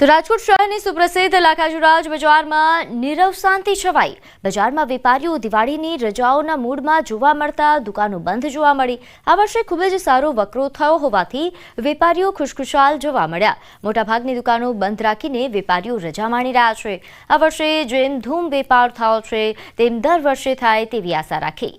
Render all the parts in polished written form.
તો રાજકોટ શહેરની સુપ્રસિદ્ધ લાખાજીરાજ બજારમાં નીરવ શાંતિ છવાઈ। બજારમાં વેપારીઓ દિવાળીની રજાઓના મૂડમાં જોવા મળતા દુકાનો બંધ જોવા મળી। આ વર્ષે ખૂબ જ સારો વકરો થયો હોવાથી વેપારીઓ ખુશખુશાલ જોવા મળ્યા। મોટાભાગની દુકાનો બંધ રાખીને વેપારીઓ રજા માણી રહ્યા છે। આ વર્ષે જેમ ધૂમ વેપાર થયો છે તેમ દર વર્ષે થાય તેવી આશા રાખી।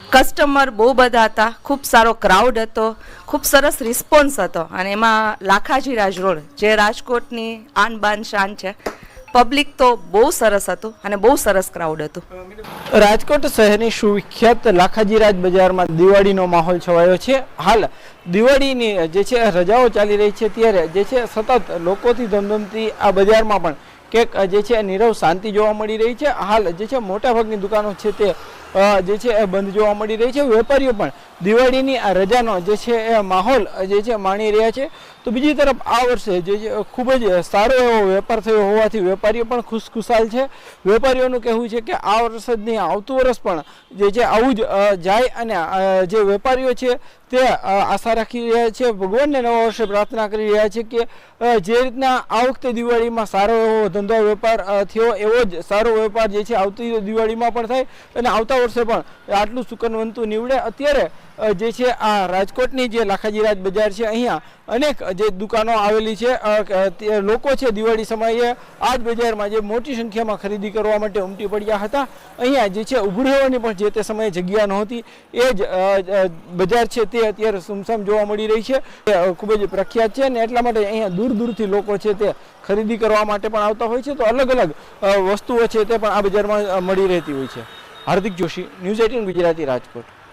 कस्टमर बहु बधा था, खूब सारो क्राउड हतो, खूब सरस रिस्पोन्स हतो अने एमां लाखाजीराज रोड जे राजकोटनी आन बान शान छे। पब्लिक तो बहु सरस हतुं अने बहु सरस क्राउड हतुं। राजकोट शहरनी सुविख्यात लाखाजीराज बजारमां दिवाळीनो माहोल छवायो छे। हाल दिवाळीनी जे छे रजाओ चाली रही छे त्यारे जे छे सतत लोकोथी धमधमती आ बजारमां पण केक जे छे नीरव शांति जोवा मळी रही छे। हाल जे छे मोटा भागनी दुकानो छे ते जे छे बंध जोवा मळी रही छे। वेपारीओ पण दिवाळीनी आ रजानो जे छे ए माहोल जे छे माणी रह्या छे। तो बीजी तरफ आ वर्षे जे खूब ज सारो एवो वेपार थयो होवाथी वेपारीओ पण खुशखुशाल छे। वेपारीओनुं कहेवुं छे के आ वर्ष नहीं आवतुं वर्ष पण जे छे आवुं ज जाय अने जे वेपारीओ छे ते आशा राखी रह्या छे। भगवानने नवा वर्षे प्रार्थना करी रह्या छे के जे रीतना आ वखते दिवाळीमां सारो एवो धंधो वेपार थयो एवो ज सारो वेपार जे छे आवती दिवाळीमां पण थाय अने आवता वर्षे पण आटલું સુકનવંતું નીવડે। અત્યારે જે છે આ રાજકોટની જે લાખાજીરાજ બજાર છે અહીંયા અનેક જે દુકાનો આવેલી છે। લોકો છે દિવાળી સમયે આ જ બજારમાં જે મોટી સંખ્યામાં ખરીદી કરવા માટે ઉમટી પડ્યા હતા। અહીંયા જે છે ઊભું રહેવાની પણ જે તે સમયે જગ્યા નહોતી। એ જ બજાર છે તે અત્યારે સુમસામ જોવા મળી રહી છે। ખૂબ જ પ્રખ્યાત છે અને એટલા માટે અહીંયા દૂર દૂરથી લોકો છે તે ખરીદી કરવા માટે પણ આવતા હોય છે। તો અલગ અલગ વસ્તુઓ છે તે પણ આ બજારમાં મળી રહેતી હોય છે। हार्दिक जोशी, न्यूज़ 18 गुजराती, राजकोट।